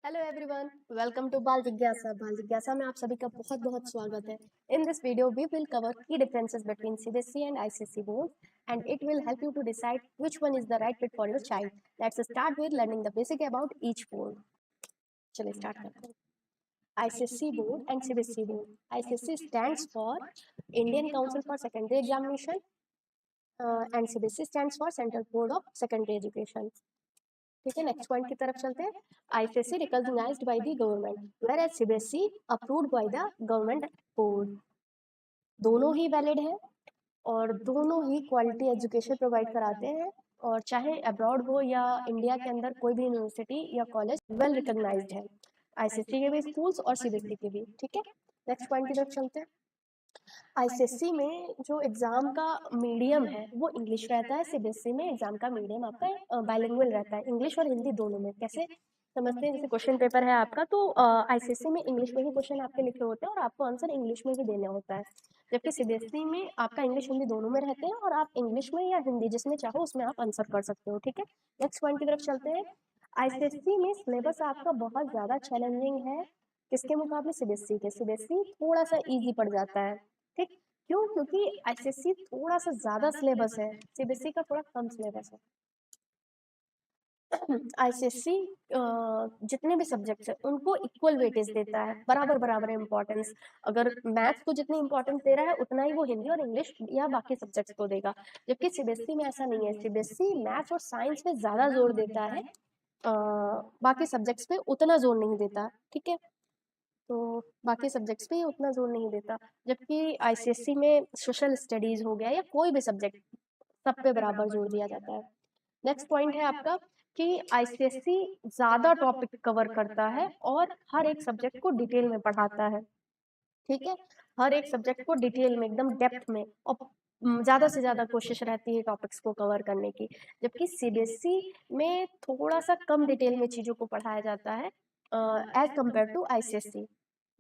Hello everyone, welcome to बाल जिज्ञासा। बाल जिज्ञासा में आप सभी का बहुत बहुत स्वागत है। In this video we will cover key differences between CBSE and ICSE board and it will help you to decide which one is the right fit for your child. Let's start with learning the basic about each board. चलिए start करते हैं। ICSE board and CBSE board. ICSE stands for Indian council for secondary examination and CBSE stands for central board of secondary education. ठीक है, next point की तरफ चलते हैं। ICSE recognised by the government whereas CBSE approved by the government board. दोनों ही valid है और दोनों ही क्वालिटी एजुकेशन प्रोवाइड कराते हैं, और चाहे अब्रॉड हो या इंडिया के अंदर कोई भी यूनिवर्सिटी या कॉलेज वेल रिकॉग्नाइज्ड है, आईसीएसई के भी स्कूल्स और सीबीएसई के भी। ठीक है, नेक्स्ट पॉइंट की तरफ चलते हैं। आईसीएसई में जो एग्जाम का मीडियम है वो इंग्लिश रहता है। सीबीएसई में एग्जाम का मीडियम आपका बाइलिंगुअल रहता है, इंग्लिश और हिंदी दोनों में। कैसे समझते हैं? जैसे क्वेश्चन पेपर है आपका, तो आईसीएसई में इंग्लिश में ही क्वेश्चन आपके लिखे होते हैं और आपको आंसर इंग्लिश में ही देना होता है, जबकि सीबीएसई में आपका इंग्लिश हिंदी दोनों में रहते हैं और आप इंग्लिश में या हिंदी जिसमें चाहो उसमें आप आंसर कर सकते हो। ठीक है, नेक्स्ट पॉइंट की तरफ चलते हैं। आईसीएसई में सिलेबस आपका बहुत ज़्यादा चैलेंजिंग है किसके मुकाबले? सीबीएसई के। सीबीएसई थोड़ा सा इजी पड़ जाता है। ठीक, क्यों? क्योंकि आईसीएसई थोड़ा सा ज्यादा सिलेबस है, सीबीएसई का थोड़ा कम सिलेबस है। आईसीएसई जितने भी सब्जेक्ट्स हैं उनको इक्वल वेटेज देता है, बराबर बराबर इंपॉर्टेंस। अगर मैथ्स को जितनी इंपॉर्टेंस दे रहा है उतना ही वो हिंदी और इंग्लिश या बाकी सब्जेक्ट्स को देगा, जबकि सीबीएसई में ऐसा नहीं है। सीबीएसई मैथ्स और साइंस पे ज्यादा जोर देता है, बाकी सब्जेक्ट्स पे उतना जोर नहीं देता। ठीक है, तो बाकी सब्जेक्ट्स पे उतना जोर नहीं देता, जबकि आईसीएसई में सोशल स्टडीज हो गया या कोई भी सब्जेक्ट, सब पे बराबर जोर दिया जाता है। नेक्स्ट पॉइंट है आपका कि आईसीएसई ज्यादा टॉपिक कवर करता है और हर एक सब्जेक्ट को डिटेल में पढ़ाता है। ठीक है, हर एक सब्जेक्ट को डिटेल में एकदम डेप्थ में, और ज्यादा से ज्यादा कोशिश रहती है टॉपिक्स को कवर करने की, जबकि सीबीएसई में थोड़ा सा कम डिटेल में चीजों को पढ़ाया जाता है एज कम्पेयर टू आईसीएसई।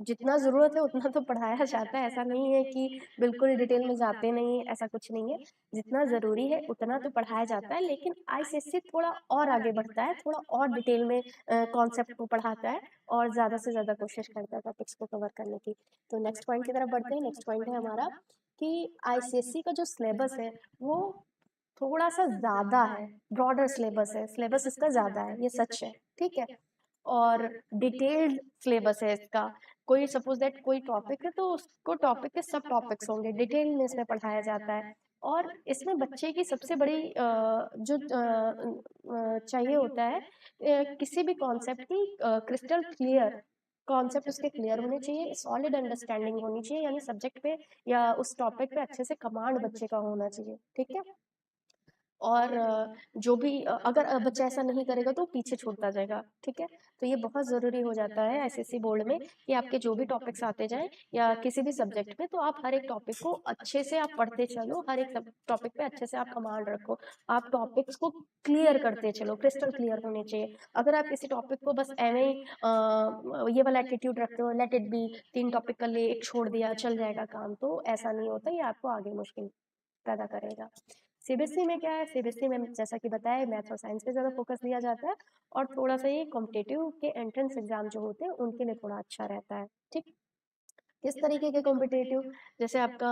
जितना ज़रूरत है उतना तो पढ़ाया जाता है, ऐसा नहीं है कि बिल्कुल डिटेल में जाते नहीं, ऐसा कुछ नहीं है। जितना ज़रूरी है उतना तो पढ़ाया जाता है, लेकिन आईसीएसई थोड़ा और आगे बढ़ता है, थोड़ा और डिटेल में कॉन्सेप्ट को पढ़ाता है और ज़्यादा से ज़्यादा कोशिश करता है टॉपिक्स को कवर करने की। तो नेक्स्ट पॉइंट की तरफ बढ़ते हैं। नेक्स्ट पॉइंट है हमारा कि आईसीएसई का जो सिलेबस है वो थोड़ा सा ज़्यादा है, ब्रॉडर सिलेबस है, सिलेबस इसका ज़्यादा है, ये सच है। ठीक है, और डिटेल्ड सिलेबस है इसका। कोई सपोज दैट कोई टॉपिक है तो उसको टॉपिक के सब टॉपिक्स होंगे, डिटेल में इसमें पढ़ाया जाता है। और इसमें बच्चे की सबसे बड़ी जो चाहिए होता है, किसी भी कॉन्सेप्ट की क्रिस्टल क्लियर कॉन्सेप्ट उसके क्लियर होने चाहिए, सॉलिड अंडरस्टैंडिंग होनी चाहिए, यानी सब्जेक्ट पे या उस टॉपिक पे अच्छे से कमांड बच्चे का होना चाहिए। ठीक है, और जो भी अगर बच्चा ऐसा नहीं करेगा तो पीछे छूटता जाएगा। ठीक है, तो ये बहुत ज़रूरी हो जाता है आईसीएसई बोर्ड में कि आपके जो भी टॉपिक्स आते जाएं या किसी भी सब्जेक्ट में, तो आप हर एक टॉपिक को अच्छे से आप पढ़ते चलो, हर एक टॉपिक पे अच्छे से आप कमांड रखो, आप टॉपिक्स को क्लियर करते चलो, क्रिस्टल क्लियर होने चाहिए। अगर आप किसी टॉपिक को बस एवे ही ये वाला एटीट्यूड रखते हो, लेट इट बी, 3 टॉपिक कर लिए, एक छोड़ दिया, चल जाएगा काम, तो ऐसा नहीं होता, ये आपको आगे मुश्किल पैदा करेगा। सीबीएसई में क्या है? सीबीएसई में जैसा कि बताया मैथ्स और साइंस पे ज़्यादा फोकस दिया जाता है, और थोड़ा सा ये कॉम्पिटेटिव के एंट्रेंस एग्जाम जो होते हैं उनके लिए थोड़ा अच्छा रहता है। ठीक, किस तरीके के कॉम्पिटेटिव? जैसे आपका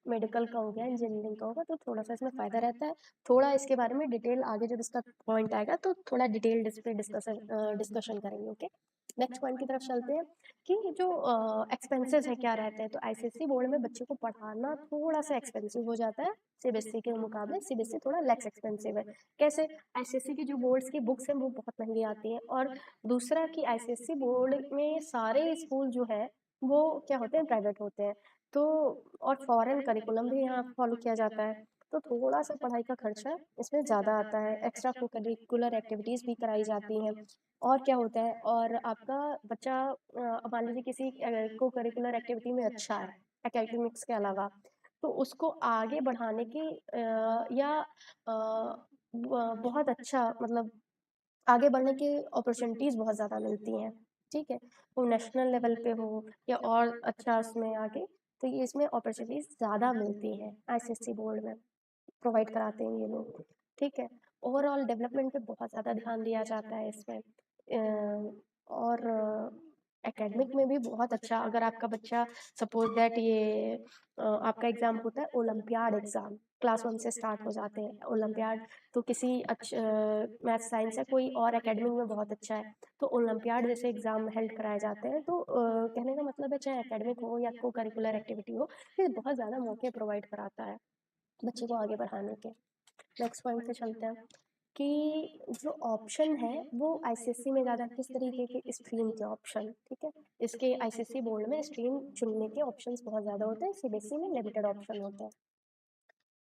मेडिकल का हो गया, इंजीनियरिंग का होगा, तो थोड़ा सा इसमें फ़ायदा रहता है। थोड़ा इसके बारे में डिटेल आगे जब इसका पॉइंट आएगा तो थोड़ा डिटेल इस पे डिस्कशन करेंगे। ओके, नेक्स्ट पॉइंट की तरफ चलते हैं कि जो एक्सपेंसेस है क्या रहते हैं। तो आईसीएसई बोर्ड में बच्चे को पढ़ाना थोड़ा सा एक्सपेंसिव हो जाता है सीबीएसई के मुकाबले। सीबीएसई थोड़ा लेस एक्सपेंसिव है। कैसे? आईसीएसई की जो बोर्ड्स की बुक्स हैं वो बहुत महंगी आती हैं, और दूसरा कि आईसीएसई बोर्ड में सारे स्कूल जो है वो क्या होते हैं? प्राइवेट होते हैं। तो और फॉरेन करिकुलम भी यहाँ फॉलो किया जाता है, तो थोड़ा सा पढ़ाई का खर्चा इसमें ज़्यादा आता है। एक्स्ट्रा को करिकुलर एक्टिविटीज़ भी कराई जाती हैं। और क्या होता है, और आपका बच्चा मान लीजिए किसी को करिकुलर एक्टिविटी में अच्छा है एकेडमिक्स के अलावा, तो उसको आगे बढ़ाने की या बहुत अच्छा, मतलब आगे बढ़ने की अपॉर्चुनिटीज़ बहुत ज़्यादा मिलती हैं। ठीक है, वो नेशनल लेवल पे हो या और अच्छा उसमें आगे, तो ये इसमें अपॉर्चुनिटीज़ ज़्यादा मिलती हैं आईसीएसई बोर्ड में, प्रोवाइड कराते हैं ये लोग। ठीक है, ओवरऑल डेवलपमेंट पे बहुत ज़्यादा ध्यान दिया जाता है इसमें। और एकेडमिक में भी बहुत अच्छा, अगर आपका बच्चा सपोज दैट ये आपका एग्जाम होता है ओलंपियाड एग्जाम, क्लास 1 से स्टार्ट हो जाते हैं ओलंपियाड, तो किसी अच्छा मैथ साइंस है कोई और एकेडमिक में बहुत अच्छा है तो ओलंपियाड जैसे एग्जाम हेल्ड कराए जाते हैं। तो कहने का मतलब है चाहे एकेडमिक हो या को करिकुलर एक्टिविटी हो, ये बहुत ज़्यादा मौके प्रोवाइड कराता है बच्चे को आगे बढ़ाने के। नेक्स्ट पॉइंट पे चलते हैं कि जो ऑप्शन है वो आईसीएससी में ज़्यादा किस तरीके के स्ट्रीम के ऑप्शन, ठीक है, इसके आईसीएससी बोर्ड में स्ट्रीम चुनने के ऑप्शंस बहुत ज़्यादा होते हैं, सीबीएसई में लिमिटेड ऑप्शन होते हैं।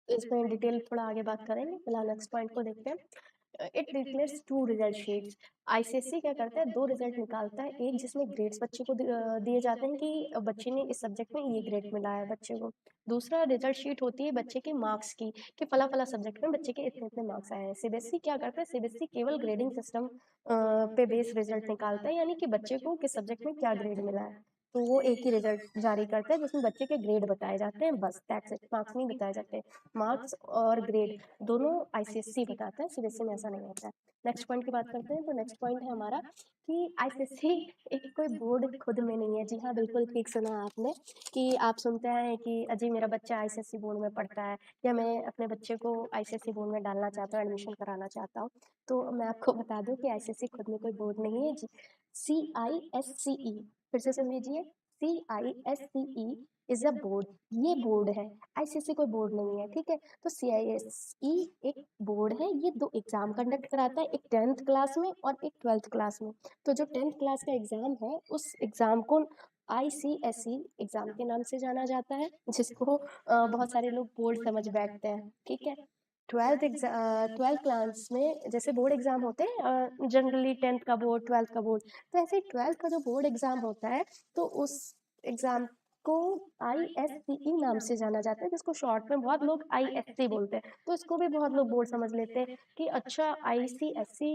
तो इसमें डिटेल थोड़ा आगे बात करेंगे, फिलहाल नेक्स्ट पॉइंट को देखते हैं। It declares 2 result sheets. ICSC क्या करता है, 2 रिजल्ट निकालता है, एक जिसमें ग्रेड्स बच्चे को दिए जाते हैं कि बच्चे ने इस सब्जेक्ट में ये ग्रेड मिला है बच्चे को। दूसरा रिजल्ट शीट होती है बच्चे के मार्क्स की, कि फला फला सब्जेक्ट में बच्चे के इतने इतने मार्क्स आए हैं। सीबीएसई क्या करता है, सीबीएसई केवल ग्रेडिंग सिस्टम पे बेस रिजल्ट निकालता है, यानी कि बच्चे को किस सब्जेक्ट में क्या ग्रेड मिला है, तो वो एक ही रिजल्ट जारी करता है जिसमें बच्चे के ग्रेड बताए जाते हैं, बस दैट्स इट, मार्क्स नहीं बताए जाते। मार्क्स और ग्रेड दोनों आईसीएससी बताता है, सीबीएसई में ऐसा नहीं होता है। नेक्स्ट पॉइंट की बात करते हैं, तो नेक्स्ट पॉइंट है हमारा कि आईसीएससी एक कोई बोर्ड खुद में नहीं है। जी हाँ, बिल्कुल ठीक सुना आपने, कि आप सुनते हैं कि अजी मेरा बच्चा आईसीएससी बोर्ड में पढ़ता है, या मैं अपने बच्चे को आईसीएससी बोर्ड में डालना चाहता हूँ, एडमिशन कराना चाहता हूँ, तो मैं आपको बता दूं कि आईसीएससी खुद में कोई बोर्ड नहीं है। CISCE, फिर से सुन लीजिए, CISCE इज अ बोर्ड, ये बोर्ड है, आईसीएससी कोई बोर्ड नहीं है, ठीक है। तो CISE एक बोर्ड है, ये 2 एग्जाम कंडक्ट कराता है, एक 10th क्लास में और एक 12th क्लास में। तो जो 10th क्लास का एग्जाम है उस एग्जाम को ICSE एग्जाम के नाम से जाना जाता है, जिसको बहुत सारे लोग बोर्ड समझ बैठते हैं, ठीक है। 12th क्लास में जैसे बोर्ड एग्जाम होते हैं जनरली 10th का बोर्ड 12th का बोर्ड, तो ऐसे ही 12th का जो बोर्ड एग्जाम होता है तो उस एग्जाम को ISCE नाम से जाना जाता है, जिसको शॉर्ट में बहुत लोग ISC बोलते हैं, तो इसको भी बहुत लोग बोर्ड समझ लेते हैं कि अच्छा ICSE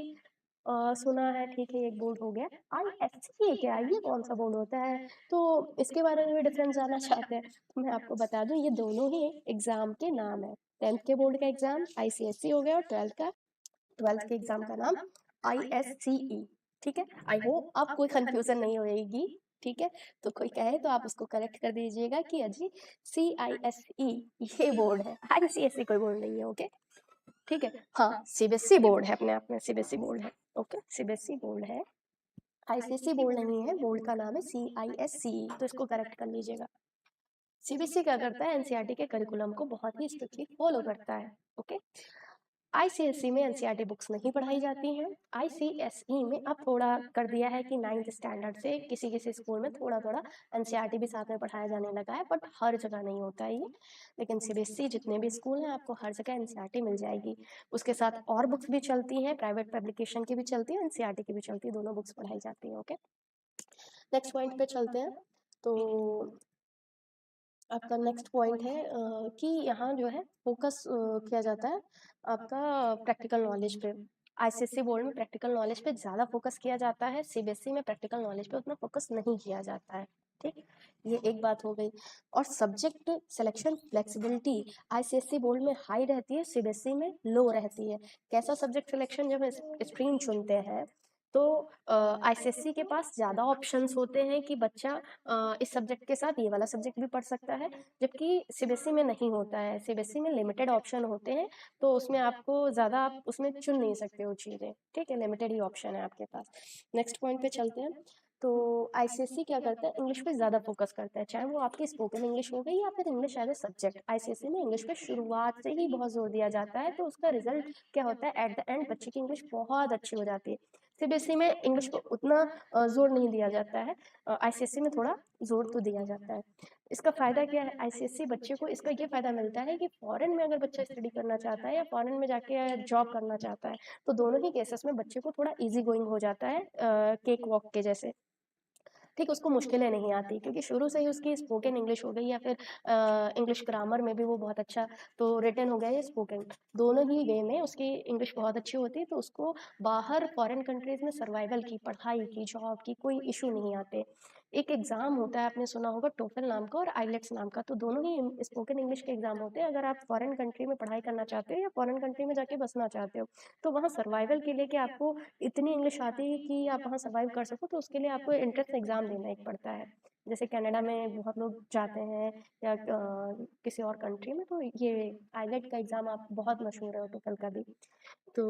सुना है, ठीक है, एक बोर्ड हो गया। ISC क्या, ये कौन सा बोर्ड होता है, तो इसके बारे में भी डिफरेंस जानना चाहते हैं, तो मैं आपको बता दूं ये दोनों ही एग्जाम के नाम है। 10th के बोर्ड का एग्जाम ICSE हो गया और 12th के एग्जाम का नाम ISCE, ठीक है। आई होप आप कोई कंफ्यूजन नहीं होएगी, ठीक है। तो कोई कहे तो आप उसको करेक्ट कर दीजिएगा कि अजी CISE ये बोर्ड है, ICSE कोई बोर्ड नहीं है, ओके, ठीक है। हाँ, सीबीएसई बोर्ड है, अपने आप में सीबीएसई बोर्ड है, ओके, सीबीएसई बोर्ड है, आईसीएसई बोर्ड नहीं है, बोर्ड का नाम है CISCE, तो इसको करेक्ट कर लीजिएगा। सीबीएसई क्या करता है, एनसीईआरटी के करिकुलम को बहुत ही स्ट्रिक्टली फॉलो करता है, ओके। आईसीएसई में एनसीईआरटी बुक्स नहीं पढ़ाई जाती हैं, आईसीएसई में अब थोड़ा कर दिया है कि 9th स्टैंडर्ड से किसी किसी स्कूल में थोड़ा थोड़ा एनसीईआरटी भी साथ में पढ़ाया जाने लगा है, बट हर जगह नहीं होता है ये। लेकिन सीबीएसई जितने भी स्कूल हैं आपको हर जगह एनसीईआरटी मिल जाएगी, उसके साथ और बुक्स भी चलती हैं, प्राइवेट पब्लिकेशन की भी चलती है, एनसीईआरटी की भी चलती है, दोनों बुक्स पढ़ाई जाती हैं, ओके। नेक्स्ट पॉइंट पे चलते हैं, तो आपका नेक्स्ट पॉइंट है कि यहाँ जो है फोकस किया जाता है आपका प्रैक्टिकल नॉलेज पे। आईसीएसई बोर्ड में प्रैक्टिकल नॉलेज पे ज़्यादा फोकस किया जाता है, सीबीएसई में प्रैक्टिकल नॉलेज पे उतना फोकस नहीं किया जाता है, ठीक, ये एक बात हो गई। और subject selection flexibility ICSE board में हाई रहती है, सीबीएसई में लो रहती है। कैसा सब्जेक्ट सिलेक्शन, जब स्ट्रीम चुनते हैं तो आईसीएसई के पास ज़्यादा ऑप्शंस होते हैं कि बच्चा इस सब्जेक्ट के साथ ये वाला सब्जेक्ट भी पढ़ सकता है, जबकि सीबीएसई में नहीं होता है, सीबीएसई में लिमिटेड ऑप्शन होते हैं, तो उसमें आपको ज़्यादा आप उसमें चुन नहीं सकते हो चीज़ें, ठीक है, लिमिटेड ही ऑप्शन है आपके पास। नेक्स्ट पॉइंट पे चलते हैं, तो आईसीएसई क्या करता है, इंग्लिश पे ज़्यादा फोकस करता है, चाहे वो आपकी स्पोकन इंग्लिश हो गई या फिर English as a subject. ICSE में इंग्लिश पे शुरुआत से ही बहुत जोर दिया जाता है, तो उसका रिजल्ट क्या होता है, एट द एंड बच्चे की इंग्लिश बहुत अच्छी हो जाती है। सीबीएसई में इंग्लिश को उतना जोर नहीं दिया जाता है, आईसीएसई में थोड़ा जोर तो दिया जाता है। इसका फ़ायदा क्या है, आईसीएसई बच्चे को इसका ये फ़ायदा मिलता है कि फॉरेन में अगर बच्चा स्टडी करना चाहता है या फॉरेन में जाके जॉब करना चाहता है, तो दोनों ही केसेस में बच्चे को थोड़ा इजी गोइंग हो जाता है, केक वॉक के जैसे, ठीक, उसको मुश्किलें नहीं आती, क्योंकि शुरू से ही उसकी स्पोकन इंग्लिश हो गई, या फिर इंग्लिश ग्रामर में भी वो बहुत अच्छा, तो रिटन हो गया या स्पोकन, दोनों ही वे में उसकी इंग्लिश बहुत अच्छी होती है, तो उसको बाहर फॉरेन कंट्रीज में सर्वाइवल की, पढ़ाई की, जॉब की कोई इशू नहीं आते। एक एग्ज़ाम होता है, आपने सुना होगा टोफल नाम का और आइलेट्स नाम का, तो दोनों ही स्पोकन इंग्लिश के एग्ज़ाम होते हैं। अगर आप फॉरेन कंट्री में पढ़ाई करना चाहते हो या फॉरेन कंट्री में जाके बसना चाहते हो, तो वहाँ सर्वाइवल के लिए कि आपको इतनी इंग्लिश आती है कि आप वहाँ सर्वाइव कर सको, तो उसके लिए आपको एंट्रेंस एग्ज़ाम देना एक पड़ता है। जैसे कनाडा में बहुत लोग जाते हैं या किसी और कंट्री में, तो ये आइलेट का एग्ज़ाम आप बहुत मशहूर है टोफल का भी। तो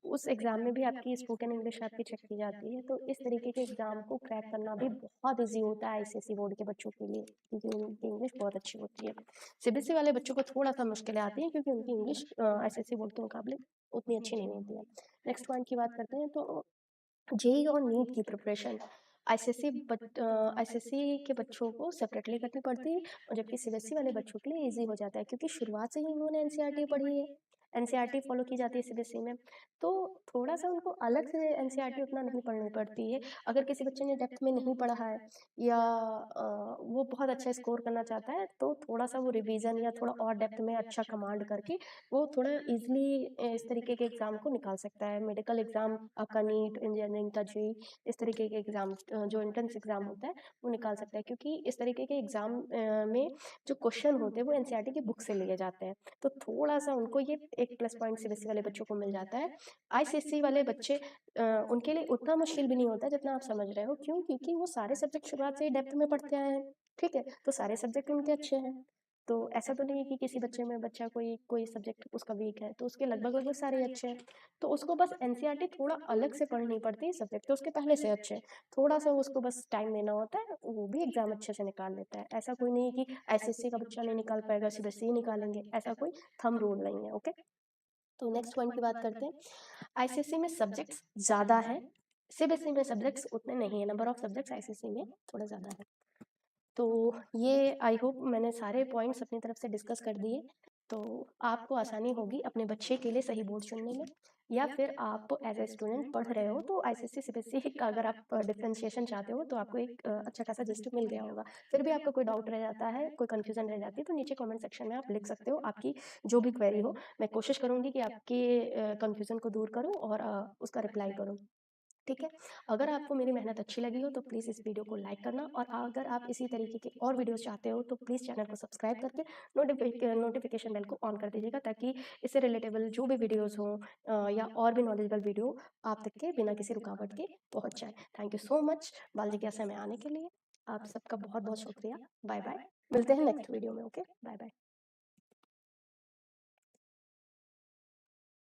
उस एग्ज़ाम में भी आपकी स्पोकन इंग्लिश आपकी चेक की जाती है। तो इस तरीके के एग्ज़ाम को क्रैक करना भी बहुत ईज़ी होता है आईसीएसई बोर्ड के बच्चों के लिए, क्योंकि उनकी इंग्लिश बहुत अच्छी होती है। सीबीएसई वाले बच्चों को थोड़ा-सा मुश्किलें आती हैं, क्योंकि उनकी इंग्लिश आईसीएसई बोर्ड के मुकाबले उतनी अच्छी नहीं होती है। नेक्स्ट पॉइंट की बात करते हैं, तो जेईई और नीट की प्रिपरेशन आईसीएसई के बच्चों को सेपरेटली करनी पड़ती है, और जबकि सीबीएसई वाले बच्चों के लिए ईज़ी हो जाता है, क्योंकि शुरुआत से ही उन्होंने एनसीईआरटी पढ़ी है। एनसीईआरटी फॉलो की जाती है सीबीएसई में, तो थोड़ा-सा उनको अलग से एनसीईआरटी उतना नहीं पढ़नी पड़ती है। अगर किसी बच्चे ने डेप्थ में नहीं पढ़ा है या वो बहुत अच्छा स्कोर करना चाहता है, तो थोड़ा-सा वो रिवीजन या थोड़ा और डेप्थ में अच्छा कमांड करके वो थोड़ा ईज़िली इस तरीके के एग्ज़ाम को निकाल सकता है। मेडिकल एग्ज़ाम, आपका नीट, इंजीनियरिंग का जेईई, इस तरीके के एग्ज़ाम जो एंट्रेंस एग्ज़ाम होता है, वो निकाल सकता है, क्योंकि इस तरीके के एग्ज़ाम में जो क्वेश्चन होते हैं वो एनसीईआरटी की बुक से लिए जाते हैं। तो थोड़ा-सा उनको ये एक प्लस पॉइंट सीबीएसई वाले बच्चों को मिल जाता है। आईसीएसई वाले बच्चे उनके लिए उतना मुश्किल भी नहीं होता जितना आप समझ रहे हो। क्यों? क्योंकि वो सारे सब्जेक्ट शुरुआत से ही डेप्थ में पढ़ते आए हैं, ठीक है? तो सारे सब्जेक्ट उनके अच्छे हैं। तो ऐसा तो नहीं है कि किसी बच्चे में बच्चा कोई कोई सब्जेक्ट उसका वीक है, तो उसके लगभग-लगभग सारे ही अच्छे हैं। तो उसको बस एनसीईआरटी थोड़ा अलग से पढ़नी पड़ती है, सब्जेक्ट तो उसके पहले से अच्छे हैं। थोड़ा-सा उसको बस टाइम देना होता है, वो भी एग्ज़ाम अच्छे से निकाल लेता है। ऐसा कोई नहीं है कि आईसीएसई का बच्चा नहीं निकाल पाएगा, सीबीएसई ही निकालेंगे, ऐसा कोई थंब रूल नहीं है, ओके? तो नेक्स्ट पॉइंट की बात करते हैं। आईसीएसई में सब्जेक्ट्स ज़्यादा हैं, सीबीएसई में सब्जेक्ट्स उतने नहीं है, नंबर ऑफ सब्जेक्ट्स आईसीएसई में थोड़ा ज़्यादा है। तो ये आई होप मैंने सारे पॉइंट्स अपनी तरफ से डिस्कस कर दिए, तो आपको आसानी होगी अपने बच्चे के लिए सही बोर्ड चुनने में, या फिर आप एज ए स्टूडेंट पढ़ रहे हो तो आईसीएसई सीबीएसई का अगर आप डिफरेंशिएशन चाहते हो तो आपको एक अच्छा खासा जिस्ट मिल गया होगा। फिर भी आपका कोई डाउट रह जाता है, कोई कन्फ्यूजन रह जाती है, तो नीचे कमेंट सेक्शन में आप लिख सकते हो, आपकी जो भी क्वेरी हो। मैं कोशिश करूँगी कि आपके कन्फ्यूजन को दूर करूँ और उसका रिप्लाई करूँ, ठीक है? अगर आपको मेरी मेहनत अच्छी लगी हो तो प्लीज़ इस वीडियो को लाइक करना, और अगर आप इसी तरीके के और वीडियोस चाहते हो तो प्लीज़ चैनल को सब्सक्राइब करके नोटिफिकेशन बेल को ऑन कर दीजिएगा, ताकि इससे रिलेटेबल जो भी वीडियोस हों या और भी नॉलेजेबल वीडियो आप तक के बिना किसी रुकावट के पहुंच जाए। थैंक यू सो मच बाल जिज्ञासा में आने के लिए। आप सबका बहुत बहुत शुक्रिया। Bye bye. मिलते हैं नेक्स्ट वीडियो में। Okay, bye bye.